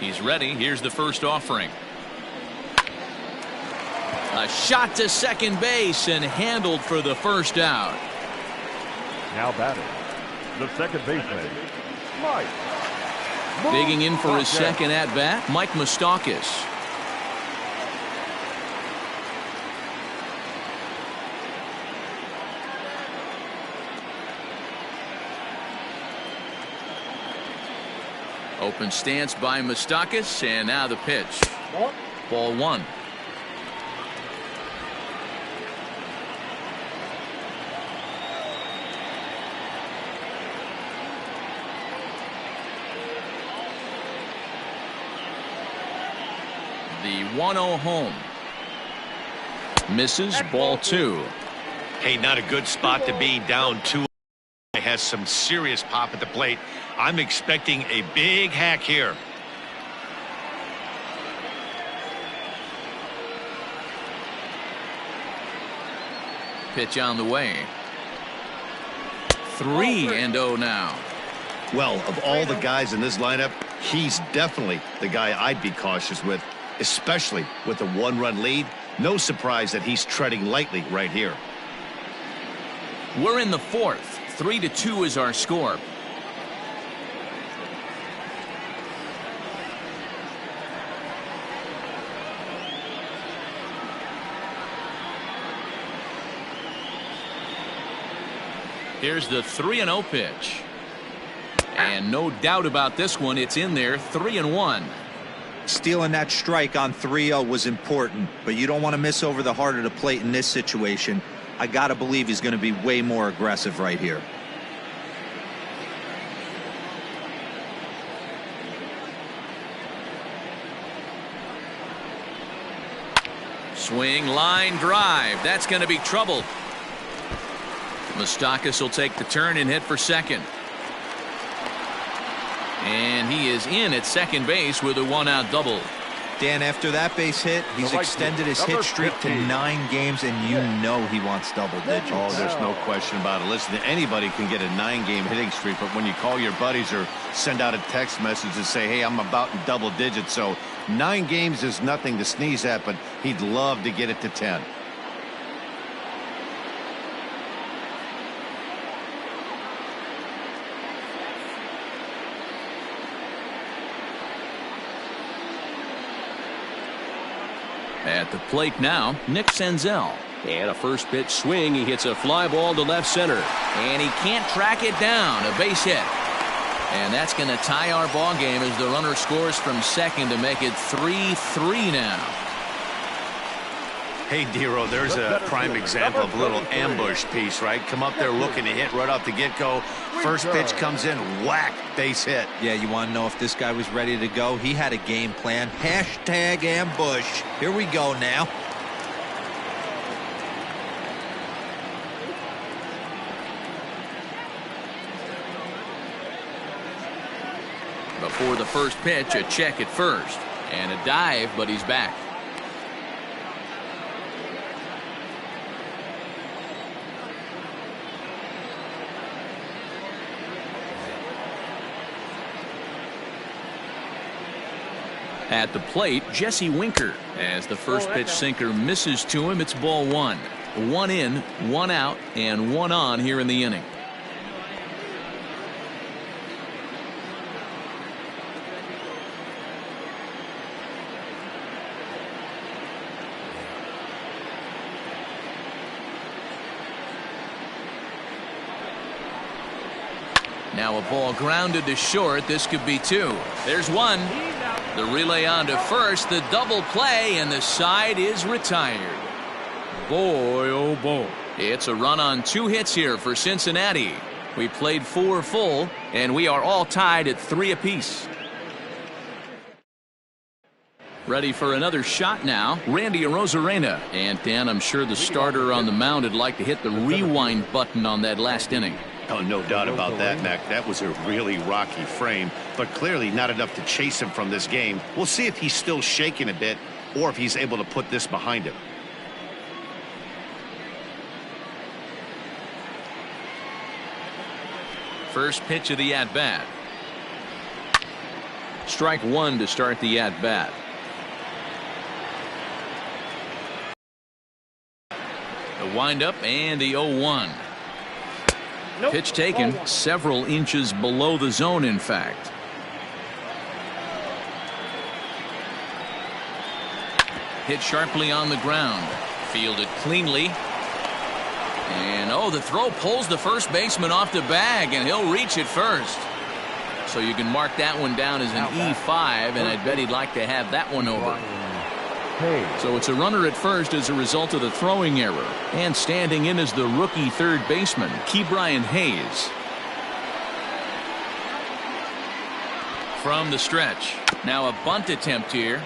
He's ready. Here's the first offering. A shot to second base and handled for the first out. Now batting, the second baseman, Mike. Digging in for his second at bat, Mike Moustakas. Open stance by Moustakas, and now the pitch. Ball one. The 1-0 home. Misses. Ball two. Hey, not a good spot to be, down 2. Has some serious pop at the plate. I'm expecting a big hack here. Pitch on the way. 3-0 now. Well, of all the guys in this lineup, he's definitely the guy I'd be cautious with, especially with a 1-run lead. No surprise that he's treading lightly right here. We're in the fourth. 3-2 is our score. Here's the 3-0 pitch. And no doubt about this one, it's in there. 3-1. Stealing that strike on 3-0 was important, but you don't want to miss over the heart of the plate in this situation. I got to believe he's going to be way more aggressive right here. Swing, line drive. That's going to be trouble. Moustakas will take the turn and hit for second. And he is in at second base with a 1-out double. Dan, after that base hit, he's extended his hit streak to 9 games, and you know he wants double digits. Oh, there's no question about it. Listen, anybody can get a 9-game hitting streak, but when you call your buddies or send out a text message and say, hey, I'm about in double digits, so 9 games is nothing to sneeze at, but he'd love to get it to 10. At the plate now, Nick Senzel. And a first pitch swing. He hits a fly ball to left center. And he can't track it down. A base hit. And that's going to tie our ball game as the runner scores from second to make it 3-3 now. Hey, Dero, there's a prime example of a little ambush piece, right? Come up there looking to hit right off the get-go. First pitch comes in, whack, base hit. Yeah, you want to know if this guy was ready to go? He had a game plan. Hashtag ambush. Here we go now. Before the first pitch, a check at first. And a dive, but he's back. At the plate, Jesse Winker. As the first pitch sinker misses to him, it's ball one. 1 in, 1 out, and 1 on here in the inning. Now a ball grounded to short. This could be 2. There's 1. The relay on to first, the double play, and the side is retired. Boy, oh boy. It's a run on 2 hits here for Cincinnati. We played 4 full, and we are all tied at 3 apiece. Ready for another shot now, Randy Arozarena. And Dan, I'm sure the starter on the mound would like to hit the rewind button on that last inning. Oh, no doubt about that, Mac. That was a really rocky frame, but clearly not enough to chase him from this game. We'll see if he's still shaking a bit or if he's able to put this behind him. First pitch of the at-bat. Strike one to start the at-bat. The windup and the 0-1. Pitch taken several inches below the zone, in fact. Hit sharply on the ground. Fielded cleanly. And the throw pulls the first baseman off the bag, and he'll reach it first. So you can mark that one down as an E5, and I bet he'd like to have that one over. So it's a runner at first as a result of the throwing error. And standing in as the rookie third baseman, Ke'Bryan Hayes. From the stretch. Now a bunt attempt here.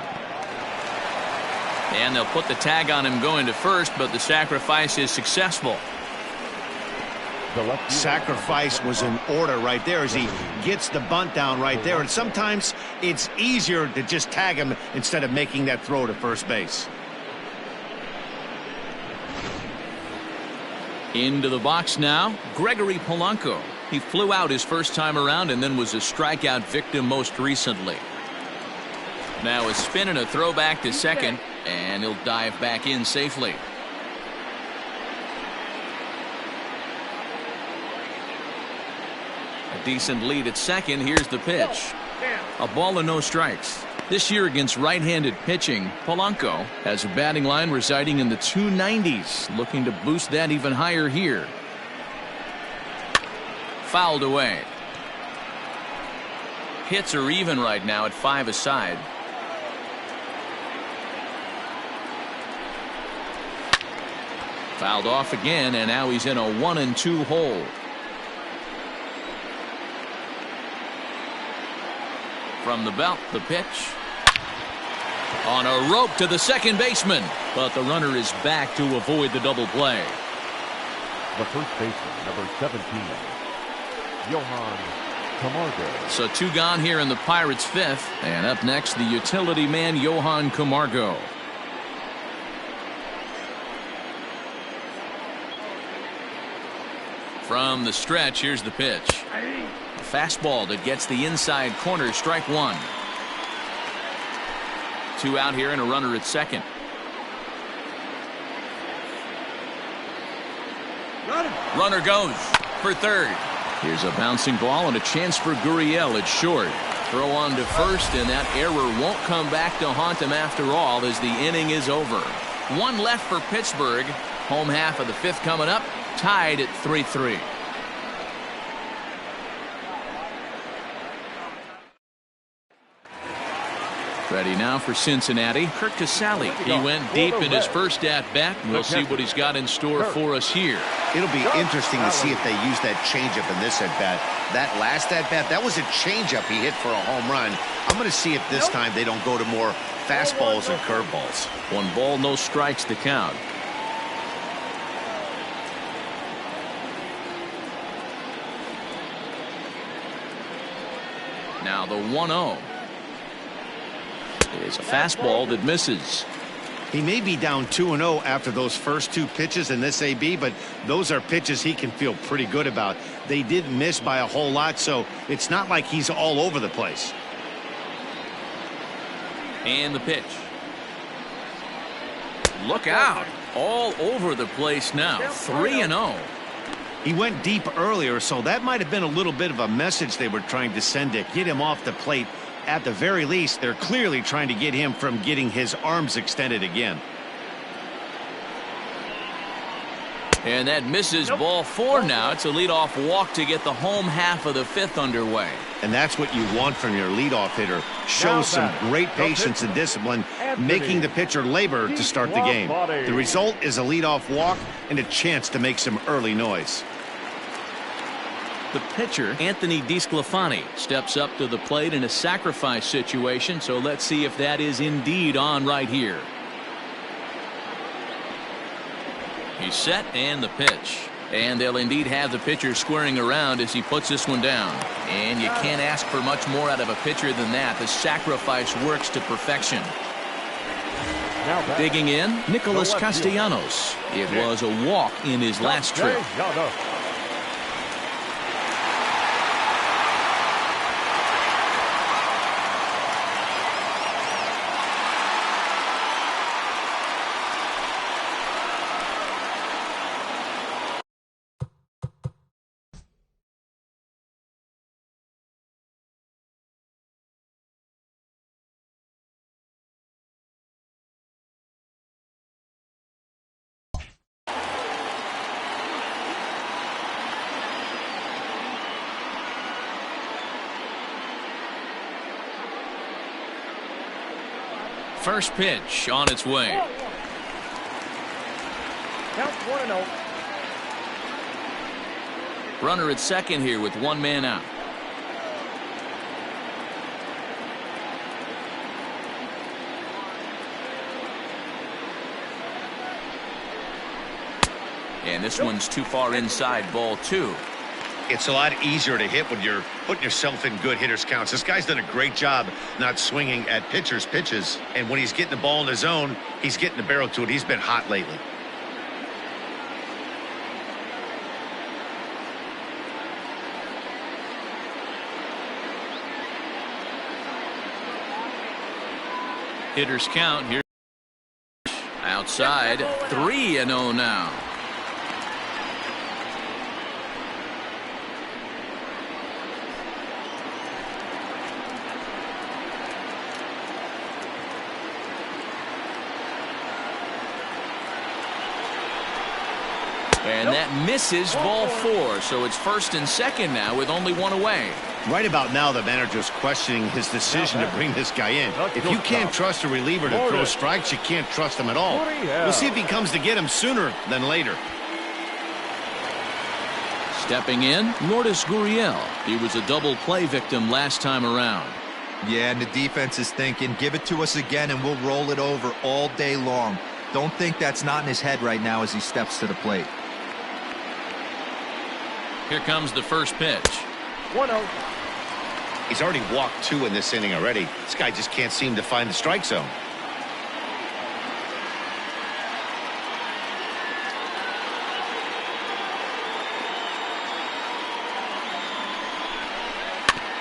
And they'll put the tag on him going to first, but the sacrifice is successful. Sacrifice was in order right there as he gets the bunt down right there. And sometimes it's easier to just tag him instead of making that throw to first base. Into the box now, Gregory Polanco. He flew out his first time around and then was a strikeout victim most recently. Now a spin and a throw back to second, and he'll dive back in safely. A decent lead at second. Here's the pitch. A ball and no strikes. This year against right-handed pitching, Polanco has a batting line residing in the 290s, looking to boost that even higher here. Fouled away. Hits are even right now at 5 aside. Fouled off again, and now he's in a 1-2 hole. From the belt, the pitch. On a rope to the second baseman, but the runner is back to avoid the double play. The first baseman, number 17, Johan Camargo. So 2 gone here in the Pirates' 5th, and up next the utility man Johan Camargo. From the stretch, here's the pitch. A fastball that gets the inside corner, strike one. 2 out here and a runner at second. Runner goes for third. Here's a bouncing ball and a chance for Gurriel at short. Throw on to first, and that error won't come back to haunt him after all as the inning is over. 1 left for Pittsburgh. Home half of the 5th coming up. Tied at 3-3. Ready now for Cincinnati. Kurt Casale. He went deep in his first at-bat. We'll see what he's got in store for us here. It'll be interesting to see if they use that changeup in this at-bat. That last at-bat, that was a changeup he hit for a home run. I'm going to see if this time they don't go to more fastballs and curveballs. 1 ball, no strikes to count. Now the 1-0. It's a fastball that misses. He may be down 2-0 after those first 2 pitches in this AB, but those are pitches he can feel pretty good about. They did miss by a whole lot, so it's not like he's all over the place. And the pitch. Look out. All over the place now. 3-0. He went deep earlier, so that might have been a little bit of a message they were trying to send to get him off the plate. At the very least, they're clearly trying to get him from getting his arms extended again. And that misses ball 4 now. It's a leadoff walk to get the home half of the 5th underway. And that's what you want from your leadoff hitter. Shows some great patience and discipline, making the pitcher labor to start the game. The result is a leadoff walk and a chance to make some early noise. The pitcher, Anthony DeSclafani, steps up to the plate in a sacrifice situation, so let's see if that is indeed on right here. He's set, and the pitch. And they'll indeed have the pitcher squaring around as he puts this one down. And you can't ask for much more out of a pitcher than that. The sacrifice works to perfection. Digging in, Nicholas Castellanos. It was a walk in his last trip. First pitch on its way. Count 1-0. Runner at second here with one man out. And this one's too far inside, ball 2. It's a lot easier to hit when you're putting yourself in good hitters counts. This guy's done a great job not swinging at pitchers' pitches. And when he's getting the ball in the zone, he's getting the barrel to it. He's been hot lately. Hitters count here. Outside, 3-0 now. And that misses, ball 4. So it's first and second now with only one away. Right about now, the manager's questioning his decision to bring this guy in. If you can't trust a reliever to throw strikes, you can't trust him at all. We'll see if he comes to get him sooner than later. Stepping in, Lourdes Gurriel. He was a double play victim last time around. Yeah, and the defense is thinking, give it to us again and we'll roll it over all day long. Don't think that's not in his head right now as he steps to the plate. Here comes the first pitch. 1-0. He's already walked 2 in this inning already. This guy just can't seem to find the strike zone.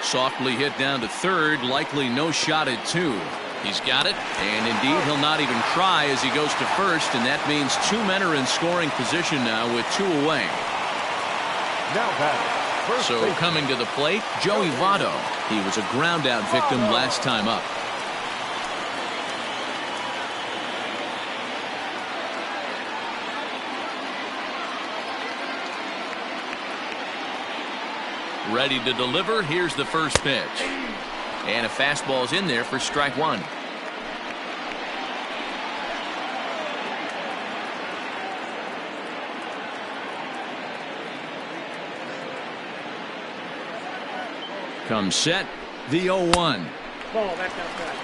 Softly hit down to third, likely no shot at 2. He's got it, and indeed he'll not even try as he goes to first, and that means 2 men are in scoring position now with 2 away. Now batting. So coming to the plate, Joey Votto. He was a ground out victim last time up. Ready to deliver. Here's the first pitch. And a fastball's in there for strike 1. Comes set, the 0-1. Ball back outside.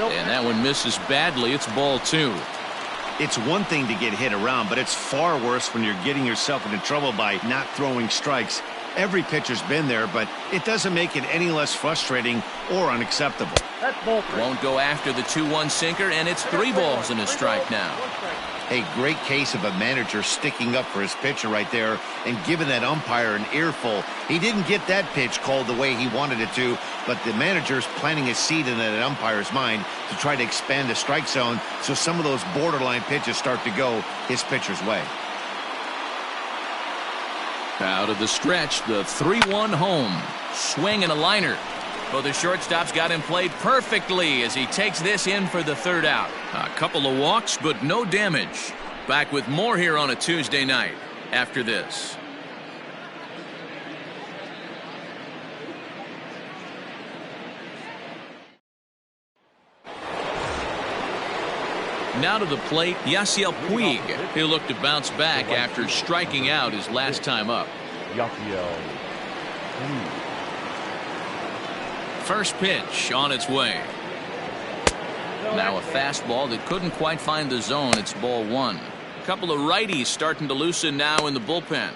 And that one misses badly. It's ball 2. It's one thing to get hit around, but it's far worse when you're getting yourself into trouble by not throwing strikes. Every pitcher's been there, but it doesn't make it any less frustrating or unacceptable. That's ball 3. Won't go after the 2-1 sinker, and it's 3 balls and a strike now. A great case of a manager sticking up for his pitcher right there and giving that umpire an earful. He didn't get that pitch called the way he wanted it to, but the manager's planting a seed in that umpire's mind to try to expand the strike zone so some of those borderline pitches start to go his pitcher's way. Out of the stretch, the 3-1 home. Swing and a liner. Well, the shortstop's got him played perfectly as he takes this in for the 3rd out. A couple of walks, but no damage. Back with more here on a Tuesday night after this. Now to the plate, Yasiel Puig. He'll look to bounce back after striking out his last time up. Yasiel Puig. First pitch on its way. Now a fastball that couldn't quite find the zone. It's ball 1. A couple of righties starting to loosen now in the bullpen.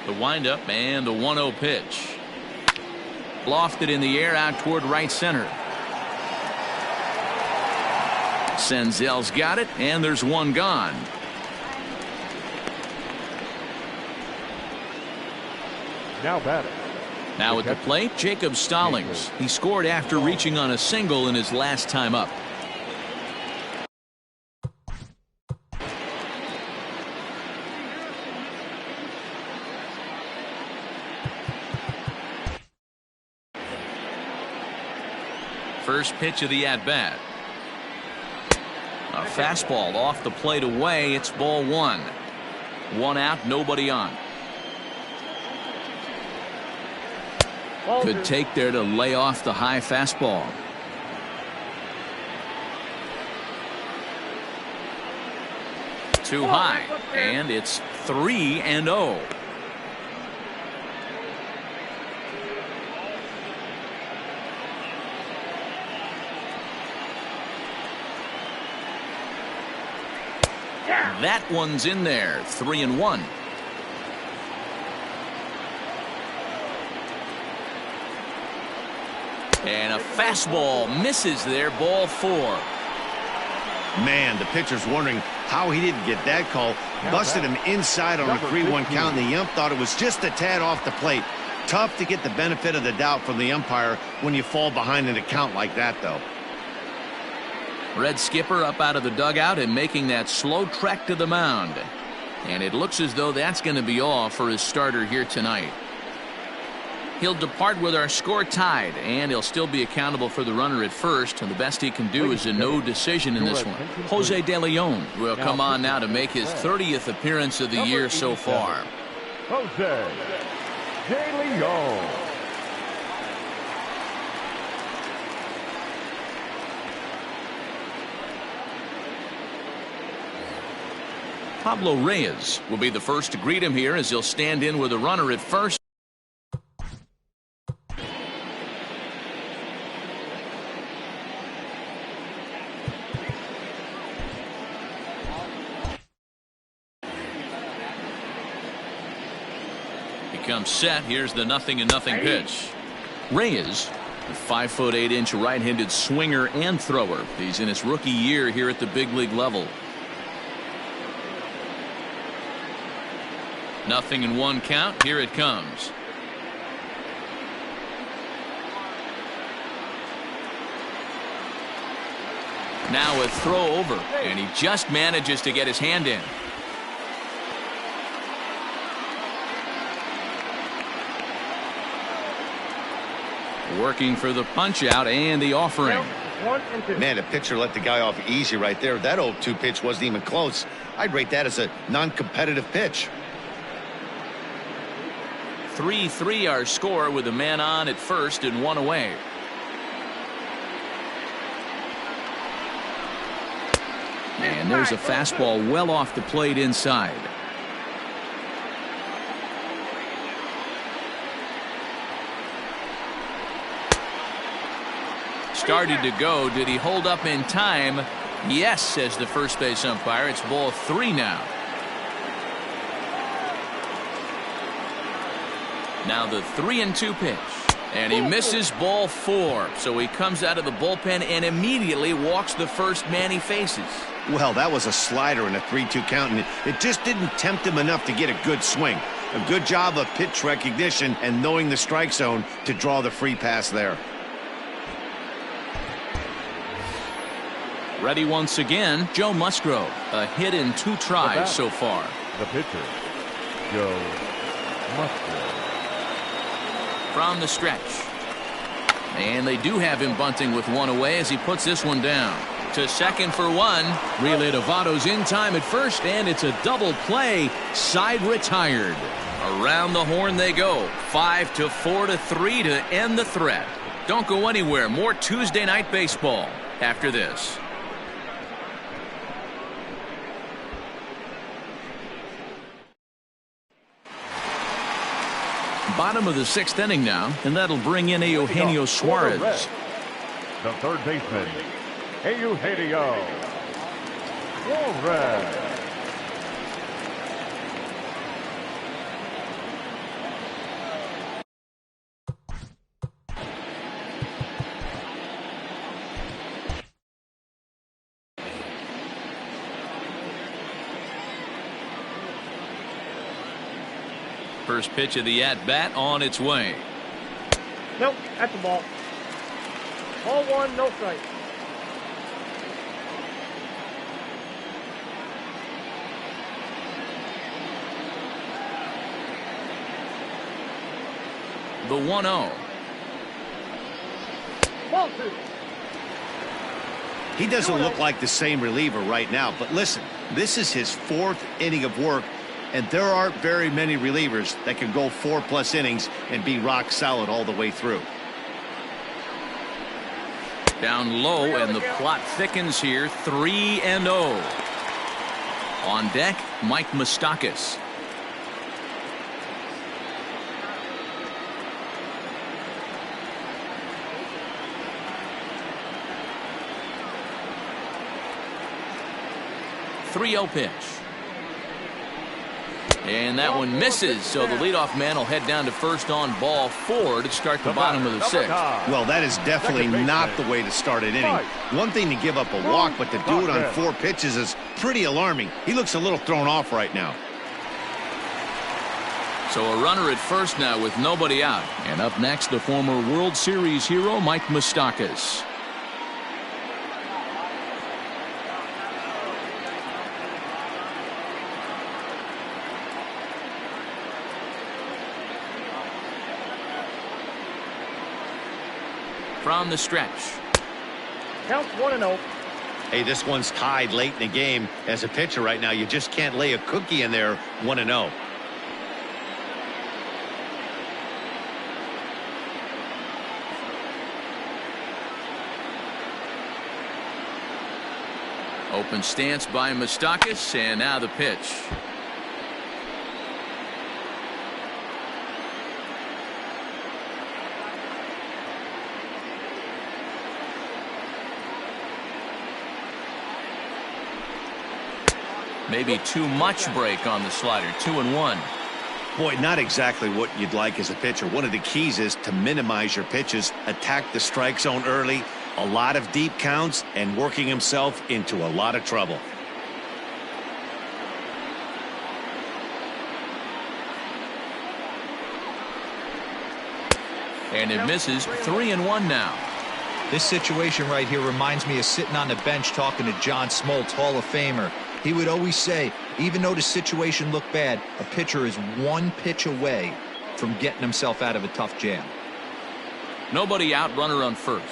The windup and the 1-0 pitch. Lofted in the air out toward right center. Senzel's got it, and there's one gone. Now batting, Now at the plate, Jacob Stallings. He scored after reaching on a single in his last time up. First pitch of the at-bat. A fastball off the plate away. It's ball one. One out, nobody on. Good take there to lay off the high fastball. Too high, and it's 3-0. That one's in there. 3-1. And a fastball misses there. Ball four. Man, the pitcher's wondering how he didn't get that call. Busted him inside on a 3-1 count, and the ump thought it was just a tad off the plate. Tough to get the benefit of the doubt from the umpire when you fall behind in a count like that, though. Red skipper up out of the dugout and making that slow trek to the mound. And it looks as though that's going to be all for his starter here tonight. He'll depart with our score tied, and he'll still be accountable for the runner at first. And the best he can do is a no decision in this one. Jose De Leon will come on now to make his 30th appearance of the year so far. Jose De Leon. Pablo Reyes will be the first to greet him here as he'll stand in with a runner at first. He comes set. Here's the 0-0 pitch. Reyes, a 5'8" right-handed swinger and thrower. He's in his rookie year here at the big league level. 0-1 count. Here it comes. Now a throw over, and he just manages to get his hand in. Working for the punch out and the offering. Man, the pitcher let the guy off easy right there. That 0-2 pitch wasn't even close. I'd rate that as a non-competitive pitch. 3-3 our score with a man on at first and one away. And there's a fastball well off the plate inside. Started to go. Did he hold up in time? Yes, says the first base umpire. It's ball three now. Now the 3-2 pitch. And he misses ball four. So he comes out of the bullpen and immediately walks the first man he faces. Well, that was a slider in a 3-2 count, and it just didn't tempt him enough to get a good swing. A good job of pitch recognition and knowing the strike zone to draw the free pass there. Ready once again, Joe Musgrove. A hit in 2 tries so far. The pitcher, Joe Musgrove. From the stretch. And they do have him bunting with one away as he puts this one down. To second for one. Relay to Votto's in time at first, and it's a double play. Side retired. Around the horn they go. 5-4-3 to end the threat. Don't go anywhere. More Tuesday night baseball after this. Bottom of the 6th inning now, and that'll bring in Eugenio Suarez. The third baseman, Eugenio Suarez. First pitch of the at-bat on its way. Nope, that's the ball. Ball one, no strike. The 1-0. Ball two. He doesn't look like the same reliever right now, but listen, this is his 4th inning of work, and there aren't very many relievers that can go 4+ innings and be rock solid all the way through. Down low, and the plot thickens here. 3-0. On deck, Mike Moustakas. .30 pitch. And that one misses, so the leadoff man will head down to first on ball 4 to start the bottom of the 6th. Well, that is definitely not the way to start an inning. One thing to give up a walk, but to do it on 4 pitches is pretty alarming. He looks a little thrown off right now. So a runner at first now with nobody out. And up next, the former World Series hero, Mike Moustakas. From the stretch. Counts 1-0. Hey, this one's tied late in the game. As a pitcher right now, you just can't lay a cookie in there. 1-0. Open stance by Moustakas, and now the pitch. Maybe too much break on the slider. 2-1. Boy, not exactly what you'd like as a pitcher. One of the keys is to minimize your pitches, attack the strike zone early, a lot of deep counts, and working himself into a lot of trouble. And it misses. 3-1 now. This situation right here reminds me of sitting on the bench talking to John Smoltz, Hall of Famer. He would always say, even though the situation looked bad, a pitcher is 1 pitch away from getting himself out of a tough jam. Nobody out, runner on first.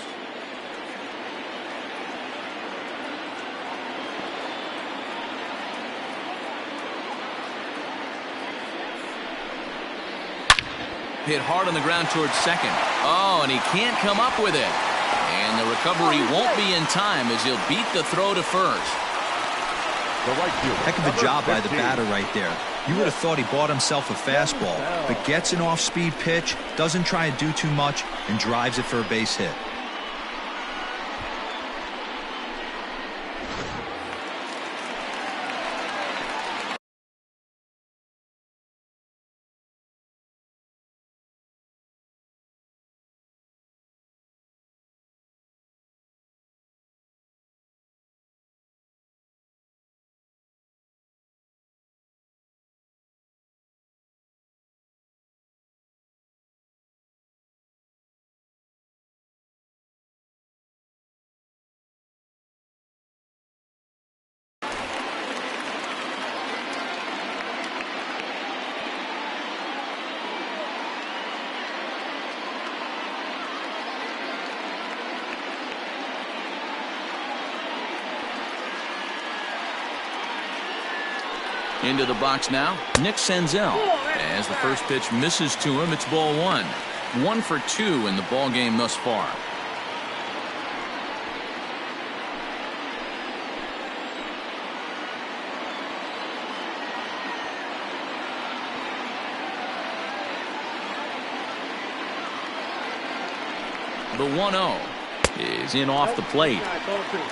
Hit hard on the ground towards second. Oh, and he can't come up with it. And the recovery won't be in time as he'll beat the throw to first. Heck of a job by the batter right there. You would have thought he bought himself a fastball, but gets an off-speed pitch, doesn't try and do too much, and drives it for a base hit. Into the box now, Nick Senzel. As the first pitch misses to him, it's ball 1. 1 for 2 in the ball game thus far. The 1-0 is in off the plate.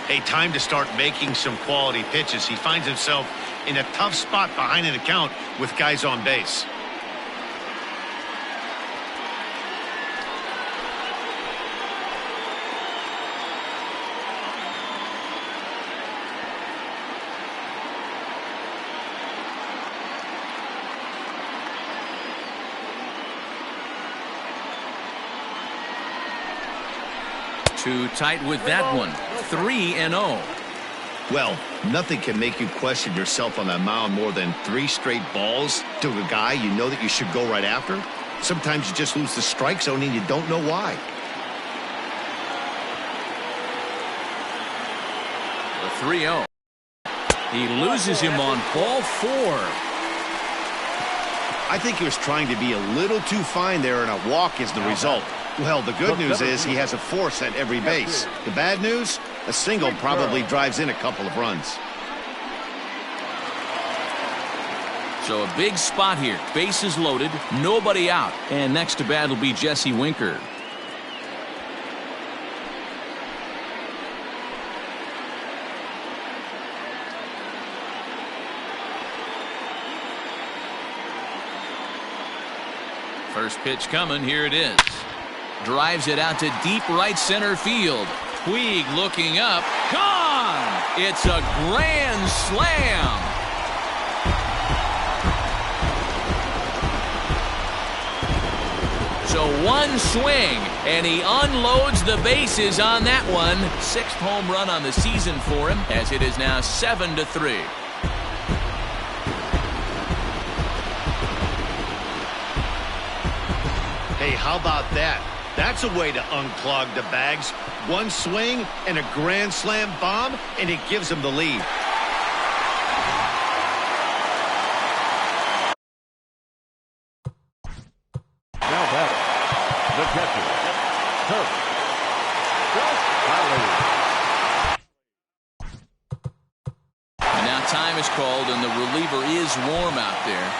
Hey, time to start making some quality pitches. He finds himself in a tough spot behind an account with guys on base. Too tight with that one. 3-0. Well, nothing can make you question yourself on that mound more than 3 straight balls to a guy you know that you should go right after. Sometimes you just lose the strike zone and you don't know why. The 3-0. He loses him on ball 4. I think he was trying to be a little too fine there, and a walk is the result. Well, the good news is he has a force at every base. The bad news? A single probably drives in a couple of runs. So a big spot here. Bases loaded, nobody out. And next to bat will be Jesse Winker. First pitch coming. Here it is. Drives it out to deep right center field. Puig looking up. Gone! It's a grand slam. So one swing, and he unloads the bases on that one. 6th home run on the season for him, as it is now 7-3. Hey, how about that? That's a way to unclog the bags. One swing and a grand slam bomb, and it gives him the lead. Now back, the catcher, Kirk Casale. And now time is called, and the reliever is warm out there.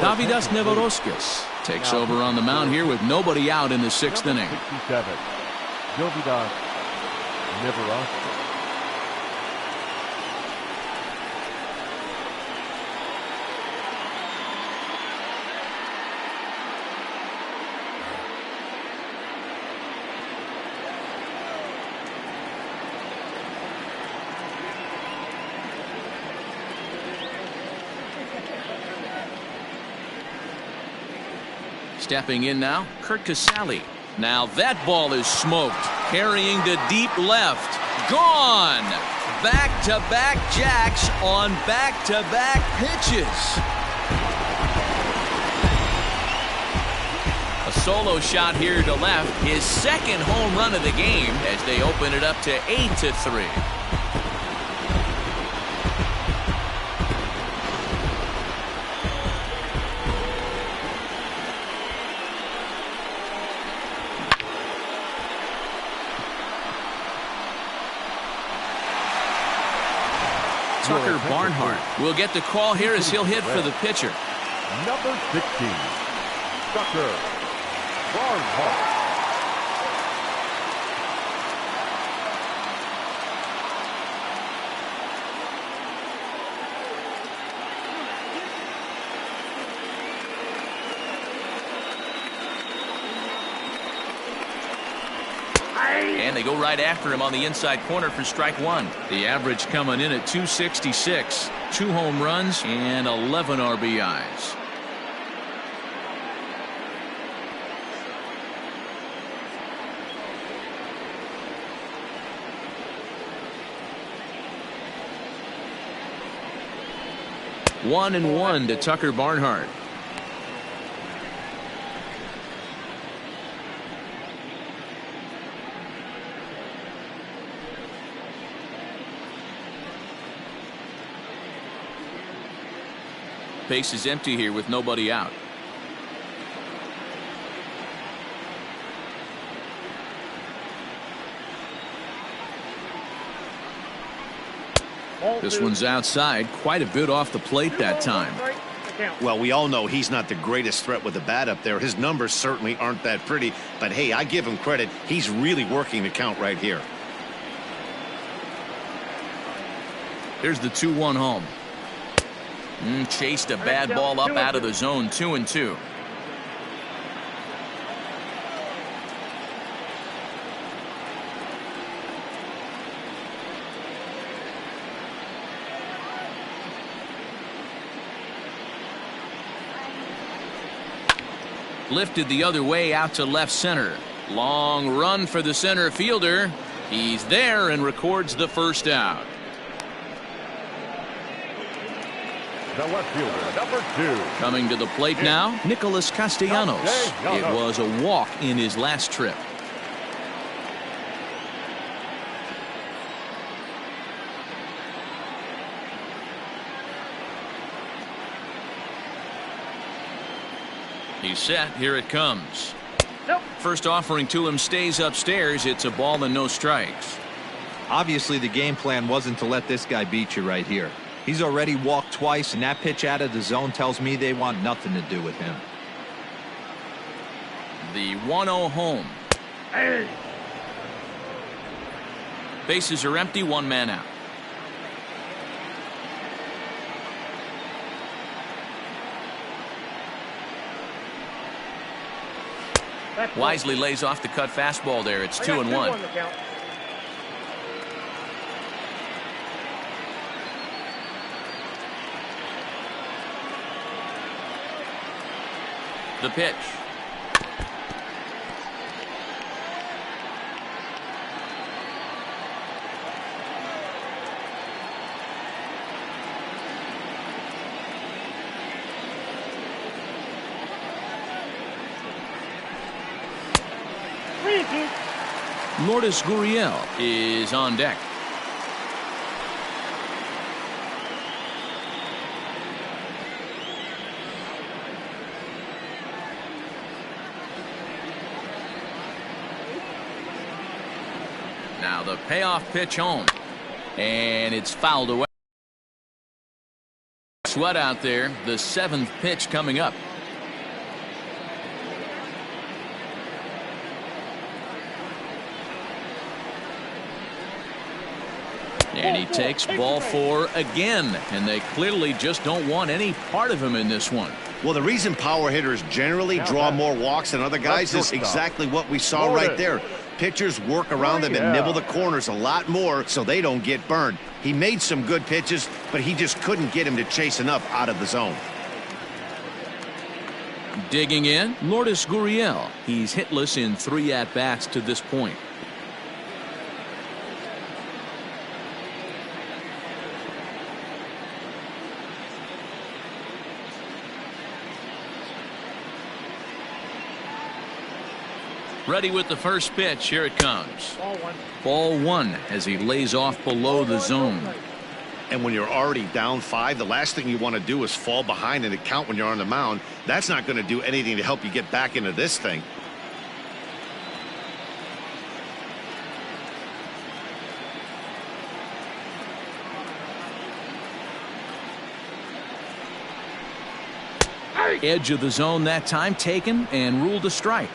Davidas Nevoroskis takes over on the mound here with nobody out in the 6th inning. 67, Davidas Nevoroskis. Stepping in now, Kurt Casale. Now that ball is smoked. Carrying to deep left. Gone! Back-to-back jacks on back-to-back pitches. A solo shot here to left. His 2nd home run of the game as they open it up to 8-3. Tucker Barnhart will get the call here as he'll hit for the pitcher. Number 16, Tucker Barnhart. And they go right after him on the inside corner for strike 1. The average coming in at 266. 2 home runs and 11 RBIs. One and one to Tucker Barnhart. Base is empty here with nobody out. This one's outside, quite a bit off the plate that time. Well, we all know he's not the greatest threat with the bat up there. His numbers certainly aren't that pretty, but hey, I give him credit. He's really working the count right here. Here's the 2-1 home. Chased a bad ball up out of the zone. 2-2. Lifted the other way out to left center. Long run for the center fielder. He's there and records the first out. The left fielder, number 2. Coming to the plate now, Nicholas Castellanos. It was a walk in his last trip. He's set. Here it comes. Nope. First offering to him stays upstairs. It's a ball and no strikes. Obviously, the game plan wasn't to let this guy beat you right here. He's already walked twice, and that pitch out of the zone tells me they want nothing to do with him. The 1-0 home. Hey. Bases are empty, one man out. Wisely lays off the cut fastball there. It's 2-1. The pitch. Lourdes Gurriel is on deck. Now the payoff pitch home, and it's fouled away. Sweat out there. The 7th pitch coming up. And he takes ball 4 again, and they clearly just don't want any part of him in this one. Well, the reason power hitters generally draw more walks than other guys is exactly what we saw right there. Pitchers work around them and nibble the corners a lot more so they don't get burned. He made some good pitches, but he just couldn't get him to chase enough out of the zone. Digging in, Lourdes Gurriel. He's hitless in 3 at-bats to this point. Ready with the first pitch. Here it comes. Ball 1 as he lays off below the zone. And when you're already down 5, the last thing you want to do is fall behind in the count when you're on the mound. That's not going to do anything to help you get back into this thing. Edge of the zone that time taken and ruled a strike.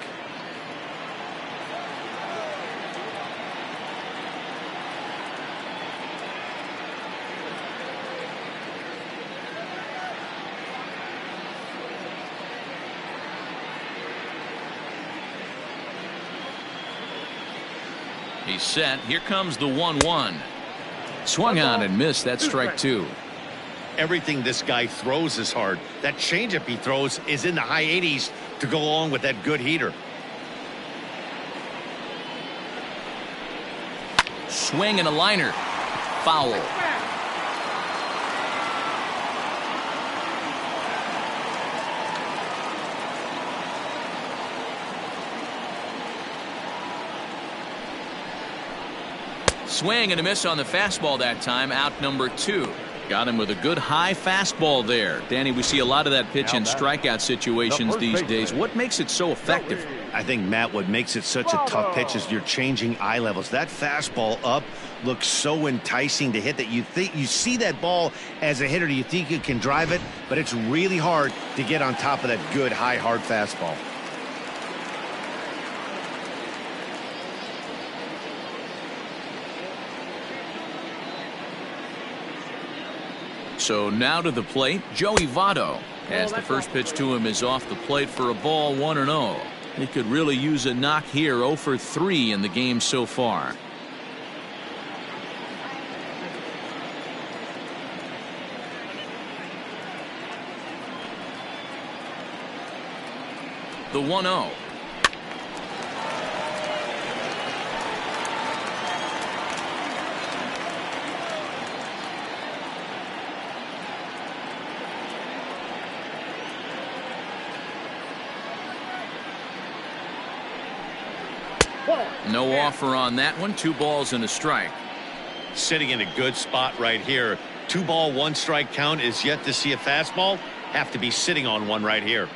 He's set. Here comes the 1-1. Swung on and missed. That's strike 2. Everything this guy throws is hard. That changeup he throws is in the high 80s to go along with that good heater. Swing and a liner. Foul. Swing and a miss on the fastball that time. Out number 2. Got him with a good high fastball there. Danny, we see a lot of that pitch in strikeout situations these days. What makes it so effective? I think, Matt, what makes it such a tough pitch is you're changing eye levels. That fastball up looks so enticing to hit that you see that ball as a hitter, you think you can drive it, but it's really hard to get on top of that good high hard fastball. So now to the plate, Joey Votto, as the first pitch to him is off the plate for a ball, 1-0. He could really use a knock here. 0 for 3 in the game so far. The 1-0. No offer on that one. 2 balls and a strike. Sitting in a good spot right here. 2 ball, 1 strike count is yet to see a fastball. Have to be sitting on one right here.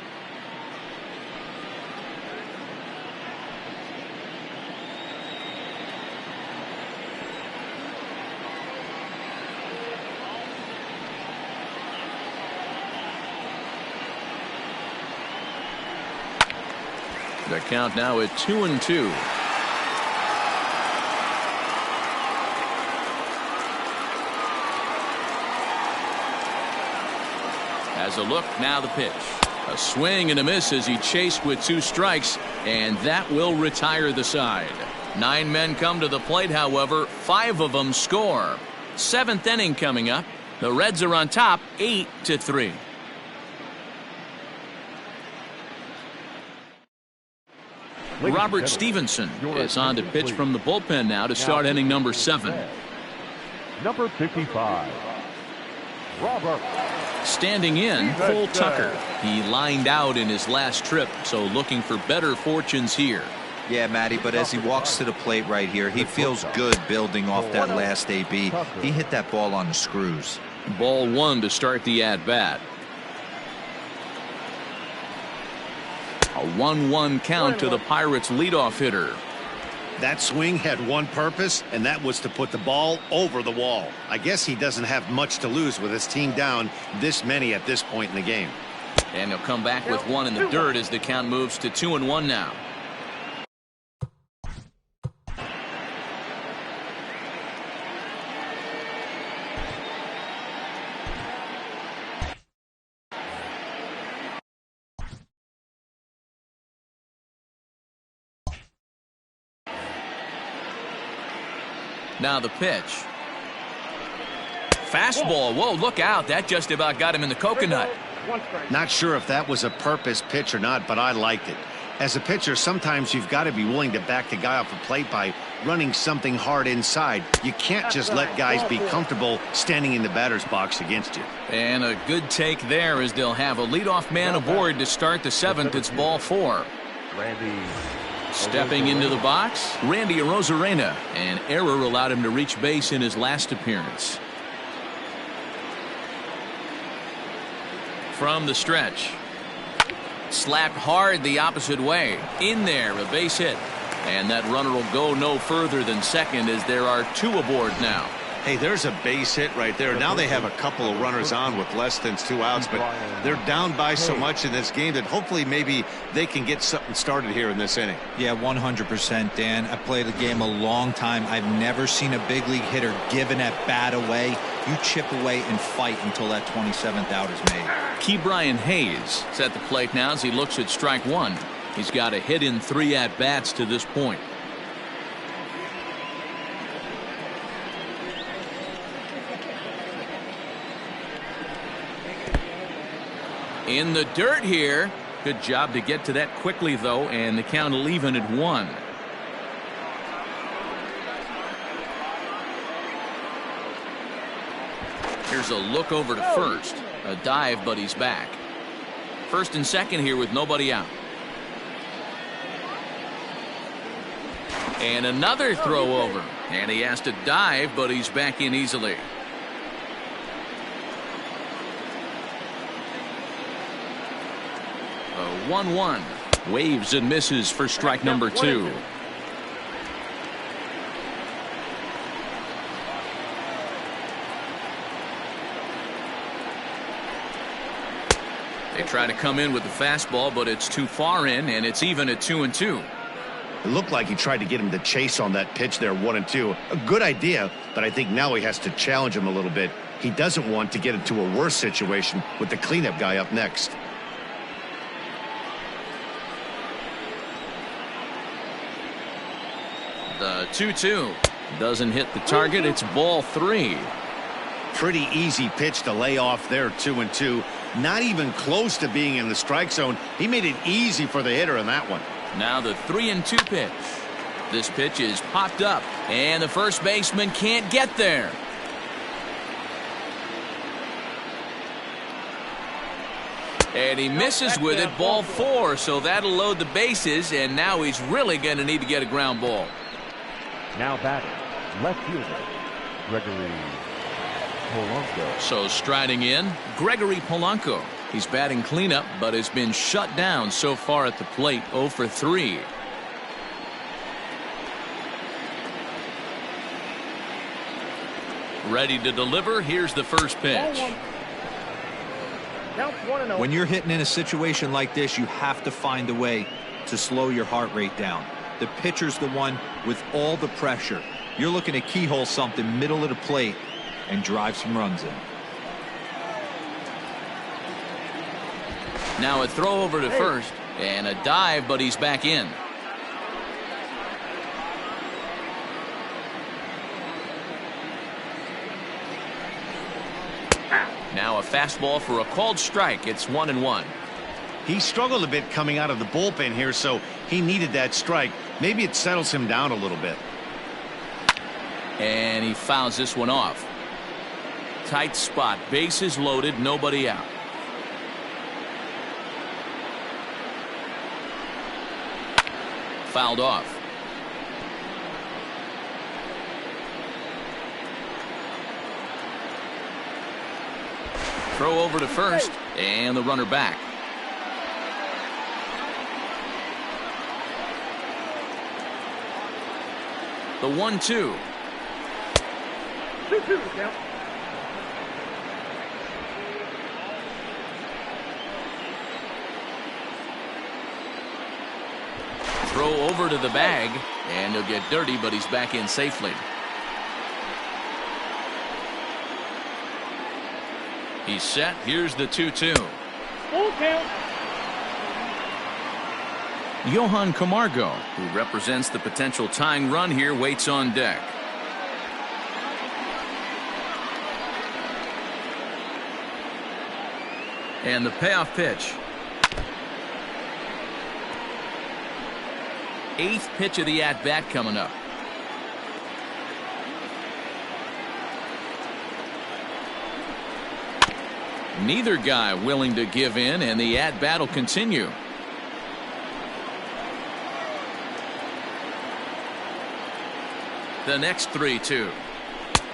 The count now at 2-2. Has a look, now the pitch. A swing and a miss as he chased with 2 strikes, and that will retire the side. 9 men come to the plate, however, 5 of them score. 7th inning coming up. The Reds are on top 8-3. Robert Stevenson is on to pitch from the bullpen now to start inning number 7. Number 55, Robert. Standing in, Cole Tucker. He lined out in his last trip, so looking for better fortunes here. Yeah, Matty, but as he walks to the plate right here, he feels good building off that last AB. He hit that ball on the screws. Ball 1 to start the at-bat. A 1-1 count to the Pirates' leadoff hitter. That swing had one purpose, and that was to put the ball over the wall. I guess he doesn't have much to lose with his team down this many at this point in the game. And he'll come back with 1 in the dirt as the count moves to 2-1 now. Now the pitch. Fastball. Whoa, look out. That just about got him in the coconut. Not sure if that was a purpose pitch or not, but I liked it. As a pitcher, sometimes you've got to be willing to back the guy off the plate by running something hard inside. You can't just let guys be comfortable standing in the batter's box against you. And a good take there as they'll have a leadoff man aboard to start the 7th. It's ball 4. Randy. Stepping into the box, Randy Arozarena. An error allowed him to reach base in his last appearance. From the stretch. Slapped hard the opposite way. In there, a base hit. And that runner will go no further than second as there are 2 aboard now. Hey, there's a base hit right there. Now they have a couple of runners on with less than 2 outs, but they're down by so much in this game that hopefully maybe they can get something started here in this inning. Yeah, 100%, Dan. I played the game a long time. I've never seen a big league hitter give an at-bat away. You chip away and fight until that 27th out is made. Ke'Bryan Hayes is at the plate now as he looks at strike 1. He's got a hit in 3 at-bats to this point. In the dirt here. Good job to get to that quickly, though, and the count will even at 1. Here's a look over to first. A dive, but he's back. First and second here with nobody out. And another throw over. And he has to dive, but he's back in easily. A 1-1. Waves and misses for strike number 2. They try to come in with the fastball, but it's too far in, and it's even at 2-2. It looked like he tried to get him to chase on that pitch there, 1-2. A good idea, but I think now he has to challenge him a little bit. He doesn't want to get into a worse situation with the cleanup guy up next. The 2-2 doesn't hit the target. It's ball 3. Pretty easy pitch to lay off there, 2-2. Not even close to being in the strike zone. He made it easy for the hitter in that one. Now the 3-2 pitch. This pitch is popped up, and the first baseman can't get there. And he misses with it, ball 4, so that'll load the bases, and now he's really going to need to get a ground ball. Now batting, left fielder, Gregory Polanco. So striding in, Gregory Polanco. He's batting cleanup, but has been shut down so far at the plate, 0 for 3. Ready to deliver, here's the first pitch. When you're hitting in a situation like this, you have to find a way to slow your heart rate down. The pitcher's the one with all the pressure. You're looking to keyhole something middle of the plate and drive some runs in. Now a throw over to first and a dive, but he's back in. Now a fastball for a called strike. It's 1-1. He struggled a bit coming out of the bullpen here, so he needed that strike. Maybe it settles him down a little bit. And he fouls this one off. Tight spot, bases loaded, nobody out. Fouled off. Throw over to first, and the runner back. The 1-2. 2-2 count. Throw over to the bag, and he'll get dirty, but he's back in safely. He's set. Here's the 2-2. Full count. Johan Camargo, who represents the potential tying run here, waits on deck. And the payoff pitch. 8th pitch of the at-bat coming up. Neither guy willing to give in, and the at-bat will continue. The next 3-2.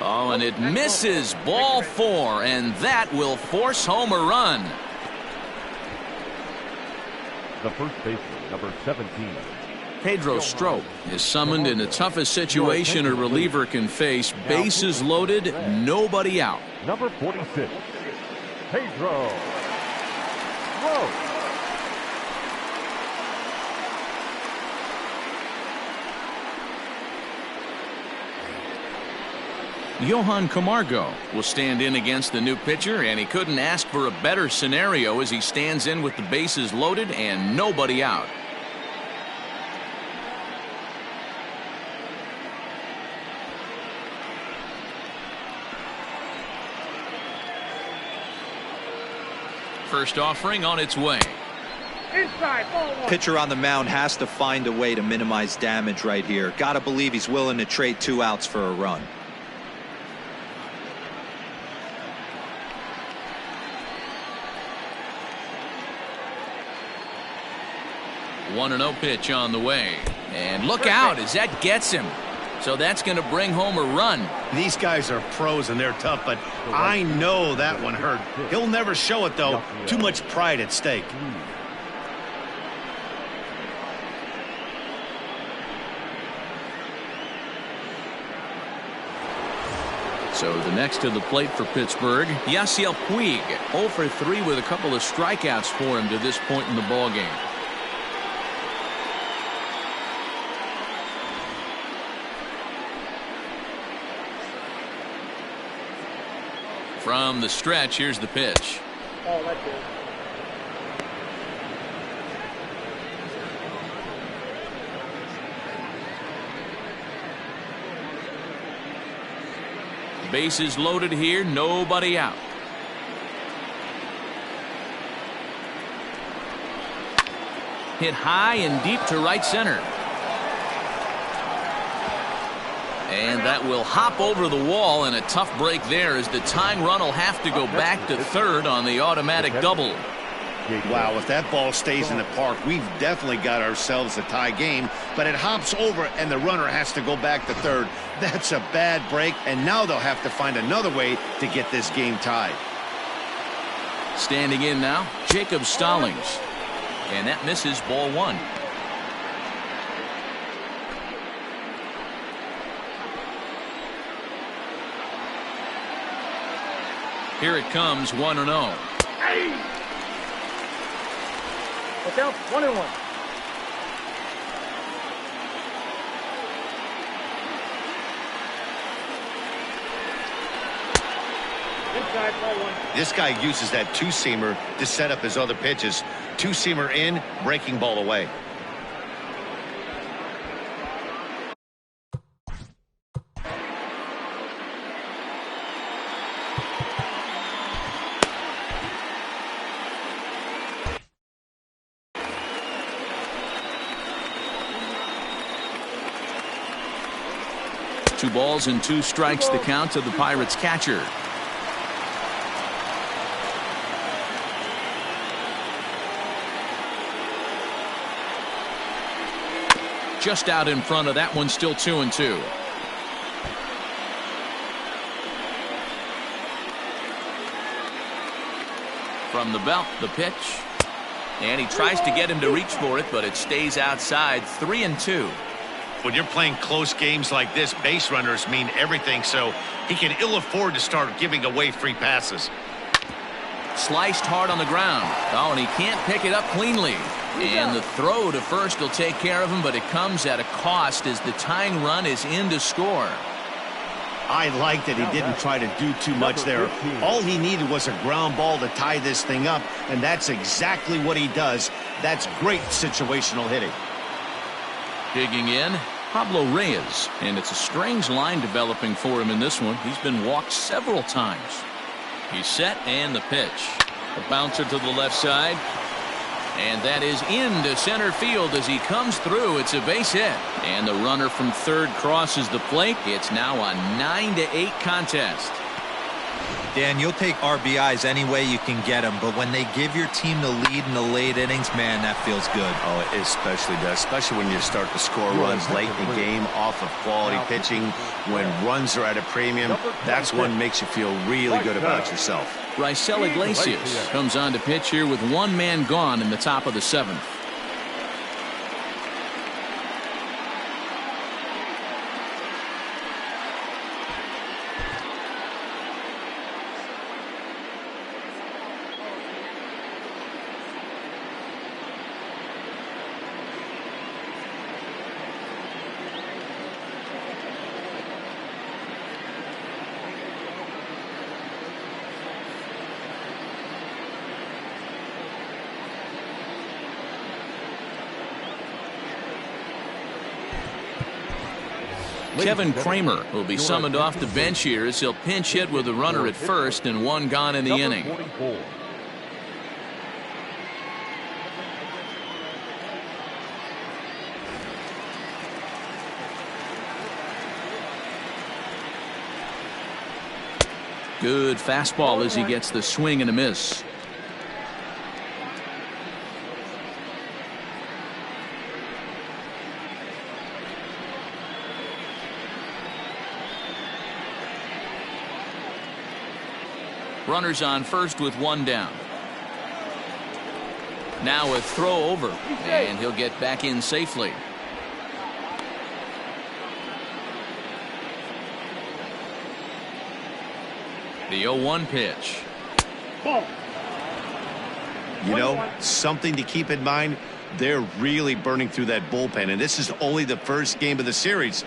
Oh, and it misses, ball 4, and that will force home a run. The first baseman, number 17. Pedro Strop is summoned in the toughest situation a reliever can face. Bases loaded, nobody out. Number 46, Pedro Strop. Johan Camargo will stand in against the new pitcher, and he couldn't ask for a better scenario as he stands in with the bases loaded and nobody out. First offering on its way. Inside, ball 1. Pitcher on the mound has to find a way to minimize damage right here. Got to believe he's willing to trade 2 outs for a run. One 1-0 pitch on the way. And look out as that gets him. So that's going to bring home a run. These guys are pros and they're tough, but I know that one hurt. He'll never show it, though. Too much pride at stake. So the next to the plate for Pittsburgh, Yasiel Puig, 0 for 3 with a couple of strikeouts for him to this point in the ballgame. From the stretch, here's the pitch. Oh, that's it. Bases loaded here, nobody out. Hit high and deep to right center. And that will hop over the wall, and a tough break there as the tying run will have to go back to third on the automatic double. Wow, if that ball stays in the park, we've definitely got ourselves a tie game, but it hops over and the runner has to go back to third. That's a bad break, and now they'll have to find another way to get this game tied. Standing in now, Jacob Stallings. And that misses, ball one. Here it comes, 1-0. Look out, 1-1. Inside, ball one. This guy uses that two-seamer to set up his other pitches. Two-seamer in, breaking ball away. Two balls and two strikes the count to the Pirates catcher. Just out in front of that one, still 2-2. From the belt, the pitch. And he tries to get him to reach for it, but it stays outside, 3-2. When you're playing close games like this, base runners mean everything, so he can ill afford to start giving away free passes. Sliced hard on the ground. Oh, and he can't pick it up cleanly. And the throw to first will take care of him, but it comes at a cost as the tying run is in to score. I like that he didn't try to do too much there. All he needed was a ground ball to tie this thing up, and that's exactly what he does. That's great situational hitting. Digging in, Pablo Reyes, and it's a strange line developing for him in this one. He's been walked several times. He's set, and the pitch. A bouncer to the left side, and that is into center field as he comes through. It's a base hit, and the runner from third crosses the plate. It's now a 9-8 contest. Dan, you'll take RBIs any way you can get them, but when they give your team the lead in the late innings, man, that feels good. Oh, it especially does, especially when you start to score runs late in the game off of quality pitching. When runs are at a premium, that's what makes you feel really good about yourself. Raisel Iglesias comes on to pitch here with one man gone in the top of the seventh. Kevin Kramer will be summoned off the bench here as he'll pinch hit with a runner at first and one gone in the inning. Good fastball as he gets the swing and a miss. Runners on first with one down. Now a throw over, and he'll get back in safely. The 0-1 pitch. You know, something to keep in mind, they're really burning through that bullpen, and this is only the first game of the series.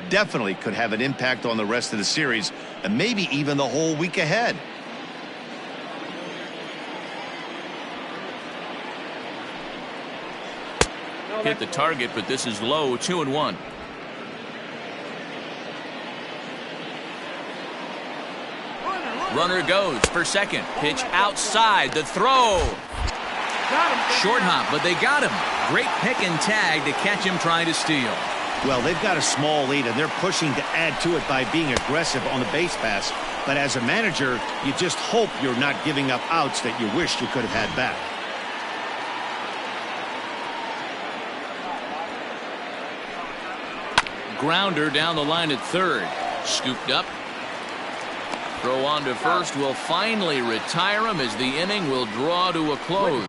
Definitely could have an impact on the rest of the series, and maybe even the whole week ahead. Hit the target, but this is low, 2-1. Runner goes for second. Pitch outside. The throw. Short hop, but they got him. Great pick and tag to catch him trying to steal. Well, they've got a small lead, and they're pushing to add to it by being aggressive on the base pass. But as a manager, you just hope you're not giving up outs that you wish you could have had back. Grounder down the line at third. Scooped up. Throw on to first will finally retire him as the inning will draw to a close.